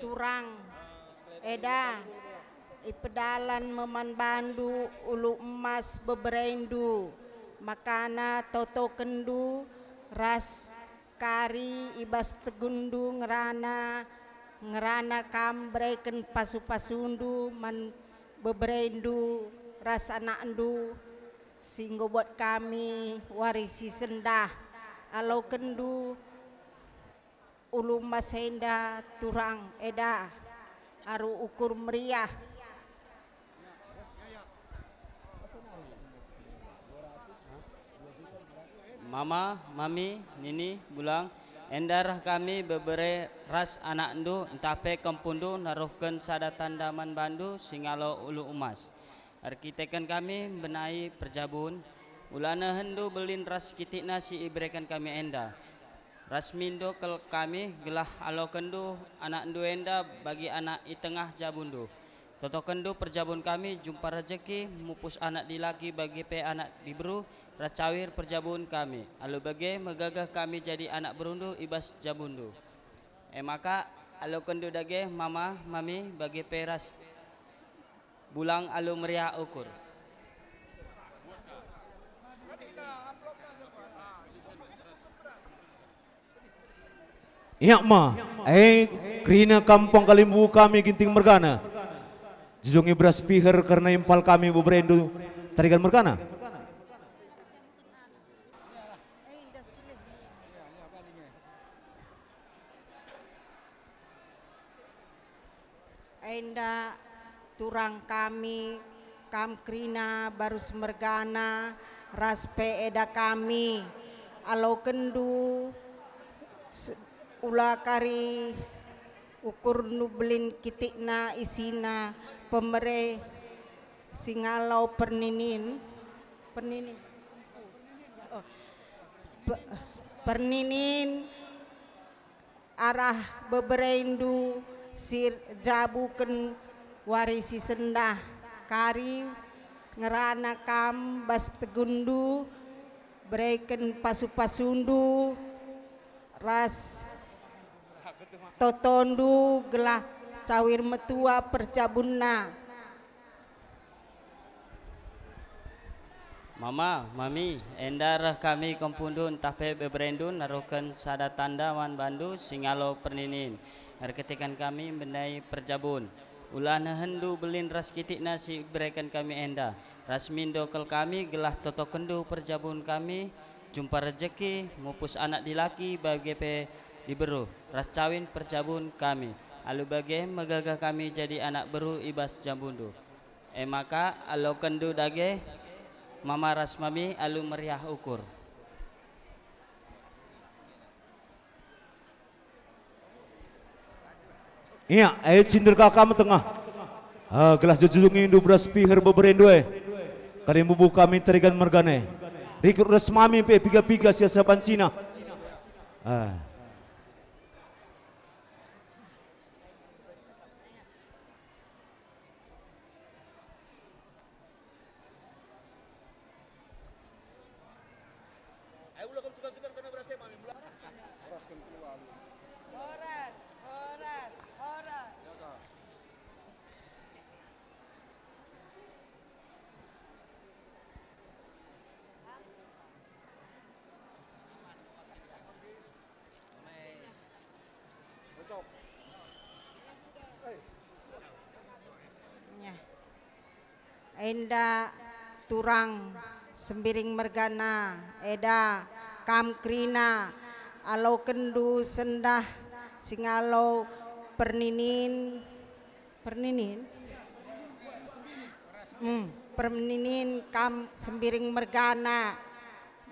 turang eda ipedalan meman bandu ulu emas beberendu makana toto kendu ras kari ibas tegundu ngerana kambreken pasu-pasundu man beberendu ras anak endu singgo buat kami warisi sendah alau kendu ulu masenda turang eda aru ukur meriah. Mama, mami, nini, bulang, endarah kami bebere ras anak endu entape kempundu naruhkan sadatan daman bandu singalo ulu emas. Arkitekan kami benahi perjabun, ulana hendu belin ras kitikna si ibrekan kami enda. Ras mindo kel kami gelah alo kendu anak endu enda bagi anak i tengah jabundu. Toto kendu perjabun kami jumpa rezeki mupus anak dilaki bagi pe anak dibru racawir perjabun kami. Alu bagi megagah kami jadi anak berundu ibas jabundu. Maka alu kendu dage mama mami bagi peras bulang alu meriah ukur. Iya ma, krina kampung Kalimbu kami ginting mergana. Jujungi beras piher karena impal kami beberendu tarikan mergana. Enda turang kami kamkrina baru semergana raspe eda kami alau kendu ula kari ukur nubelin kitikna isina pemere singalau perninin perninin arah beberendu sir jabuken warisi sendah kari ngerana kam bas tegundu bereken pasu-pasundu ras totondu gelah cawir metua percabunna. Mama, mami, endarah kami kompundun tape beberendun naruhkan sada tanda wan bandu singalo perninin. Arketikan kami bendai perjabun. Ulana hendu belin ras kitik nasi berikan kami enda. Ras mindo kel kami gelah toto kendu perjabun kami. Jumpa rezeki mupus anak dilaki bagi pe diberu. Ras cawin perjabun kami. Alu bagi megagah kami jadi anak beru ibas jambundu. Maka alu kendu dage mama ras mami alu meriah ukur. Iya, cindur kakak tengah. Gelas jujungi indu beras piher beberendu karim bubu kami terikan mergane. Rikut ras mami pe piga-piga siasa pancina. Enda turang sembiring mergana eda kamkrina alau kendu sendah singalau perninin kam sembiring mergana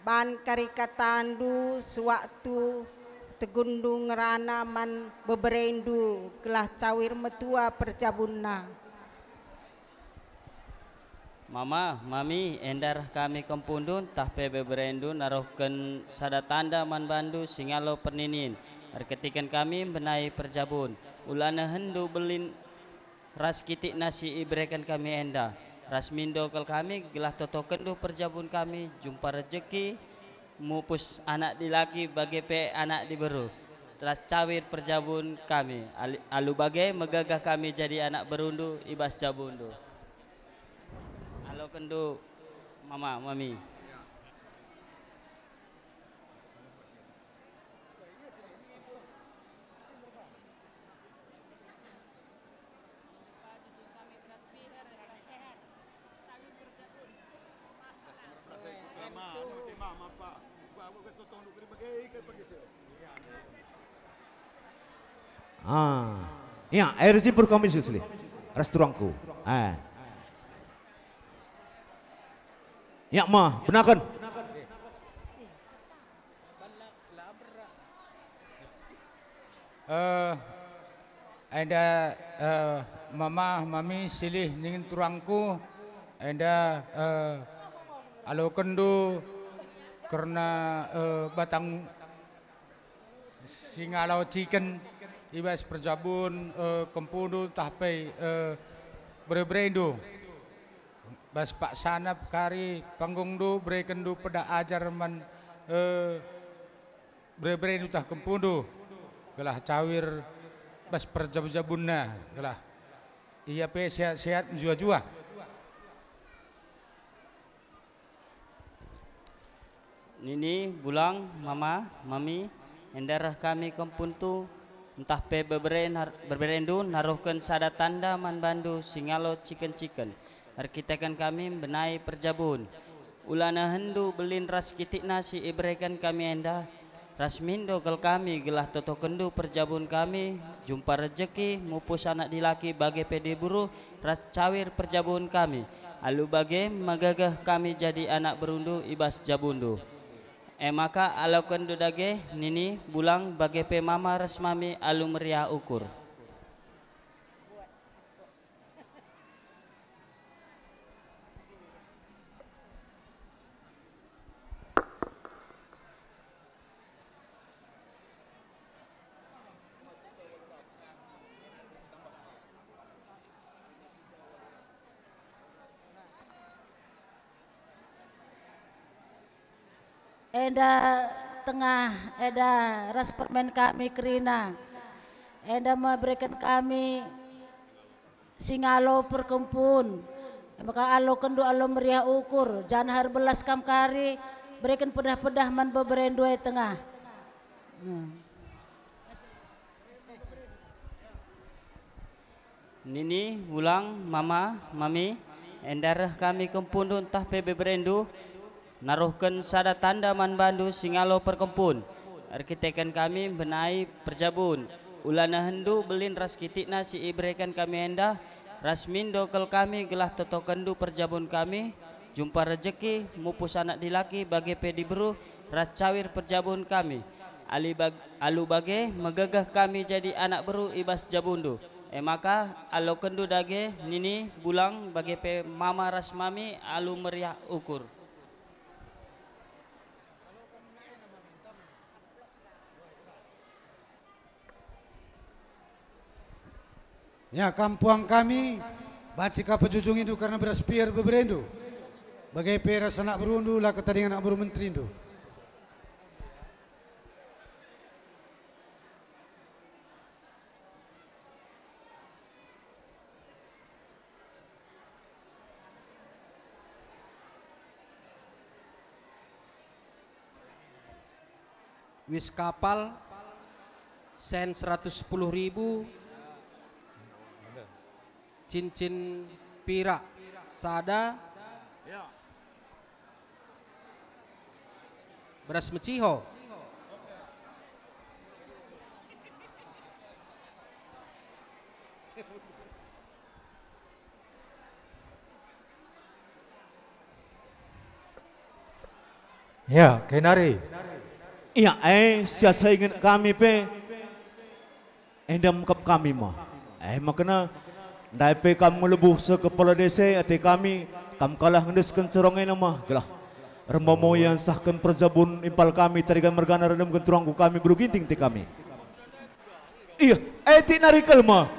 ban karikatandu sewaktu tegundu ngerana man beberendu gelah cawir metua percabunna. Mama, mami, endarah kami kempundun tahpe beberendu naruhkan sada tanda man bandu singalo perninin. Arketikan kami benai perjabun. Ulana hendu belin ras kitik nasi ibrekan kami enda. Ras mindo kel kami gelah toto kendu perjabun kami jumpa rezeki mupus anak dilaki bagi pe anak diberu. ras cawir perjabun kami. Alu bagai megagah kami jadi anak berundu ibas jabundu. Alo kendu mama mami. Ya, air simpur kami susli. Restoranku. Ya, ma, benakan. Ada mama, mami silih ningin turangku. Ada alo kendu karena batang singalau chicken ibas perjabun kempudu tahpai berebrendu bas pak sanap kari panggung du brekendu pada ajar man berebrendu tah kempudu gelah cawir bas perjabun-jabunna gelah iya pe sehat-sehat jua-jua. Nini, Bulang, Mama, Mami, endarah kami kempuntu entah pe berberendu naruhkan sada tanda man bandu singalo chicken arkitekan kami benai perjabun ulana hendu belin ras kitik nasi ibrekan kami endah rasmindo kel kami gelah toto kendu perjabun kami jumpa rejeki mupus anak dilaki bagai pedi buru ras cawir perjabun kami alu bagai magagah kami jadi anak berundu ibas jabundu. Maka alau kendu dage nini bulang bagai pe mama resmami alu meriah ukur. Enda tengah eda ras permen kami kerina enda memberikan kami singalo perkempun maka alo kendu alo meriah ukur jangan har belas kam kari berikan pedah-pedah man beberen dua tengah Nini bulang mama mami endarah kami kempun entah pebe berendu naruhkan sada tanda man bandu singalo perkempun arkitekan kami benai perjabun ulana hendu belin ras kitikna si ibrekan kami endah rasmindo kel kami gelah toto kendu perjabun kami jumpa rejeki mupus anak dilaki bagai pedi beru ras cawir perjabun kami alu bagai megagah kami jadi anak beru ibas jabundu maka alo kendu dage nini bulang bagai pe mama ras mami alu meriah ukur. Ya kampuang kami bacika pejujung itu karena beras pier beberendu. Bagai peras anak berundu lah ketadingan anak bermenterindu. Wis kapal sen 110.000 cincin pirak sada beras meciho ya kenari Iya, siasa ingin kami pe, endam kap kami mah. Makna, dai pe kamu lebuh se kepala desa, ati kami, kam kalah ngendeskan serongai nama, gelah. Remamo yang sahkan perzabun impal kami, tarikan mergana rendam kenturangku kami beruginting ti kami. Iya, ti narikal mah.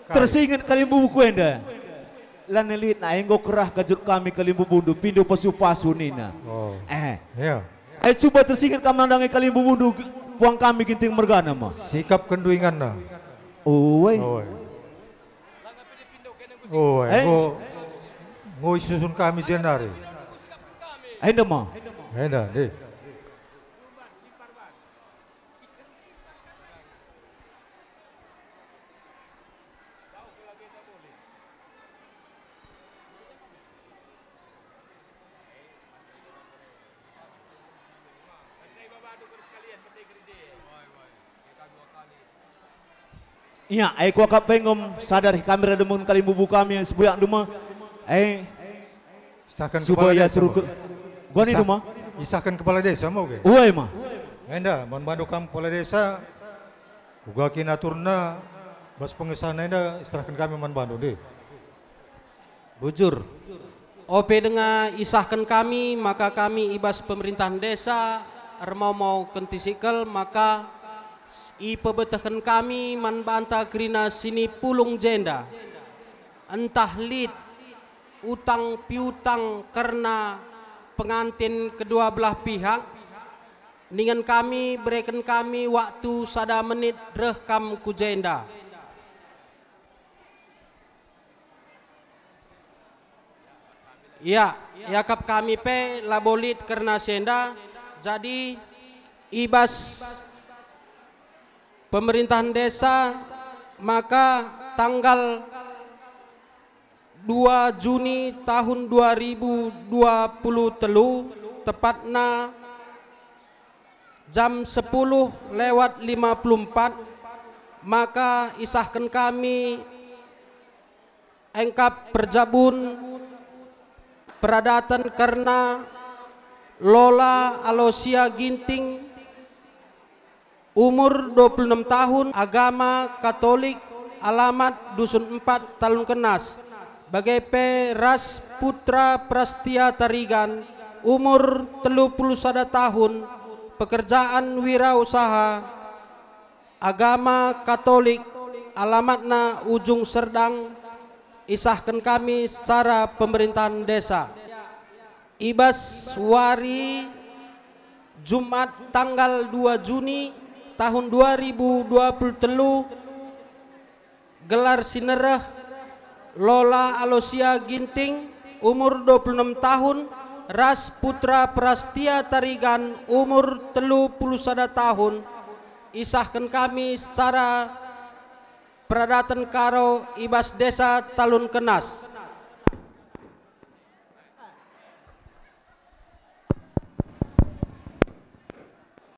Tersingat kalimbu buku enda. Lan elit na enggo kerah kajut kami kalimbu bundu, pindu pasu-pasu nina. ya. Coba tersingat kamu nandangi kalimbu bundu puang kami ginting mergana mah. Sikap kenduingan na. Oi. Oi, ngo isusun kami jenari. Enda mah. Enda, deh. Iya, aku akap pengom sadar kamera demun kali bubu kami sebuyak duma. Isahkan kepala supaya desa. suruh gua ni duma. Isahkan kepala desa mau ke? Uai mah. Enda, bantu kamu kepala desa. Kugaki naturna bas pengesahan enda isahkan kami bantu deh. Bujur. OP dengan isahkan kami, maka kami ibas pemerintahan desa, mau kentisikel, maka ipebetakan kami manbanta kerina sini pulung jenda. Entah lid, utang piutang karena pengantin kedua belah pihak, dengan kami berikan kami waktu sada menit rekam ku jenda. Ya, yakap kami pe labolit karena senda, jadi ibas pemerintahan desa maka tanggal 2 Juni tahun 2023 tepatnya jam 10:54 maka isahkan kami engkap perjabun peradatan karena Lola Alosia Ginting umur 26 tahun, agama Katolik, alamat Dusun 4 Talun Kenas. Bagai ras Putra Prastia Tarigan, umur 31 tahun, pekerjaan wirausaha, agama Katolik, alamatna Ujung Serdang, isahkan kami secara pemerintahan desa. Ibas Wari Jumat tanggal 2 Juni tahun 2023 gelar sinerah Lola Alosia Ginting umur 26 tahun, ras Putra Prastia Tarigan umur 31 tahun, isahkan kami secara peradatan karo ibas desa Talun Kenas.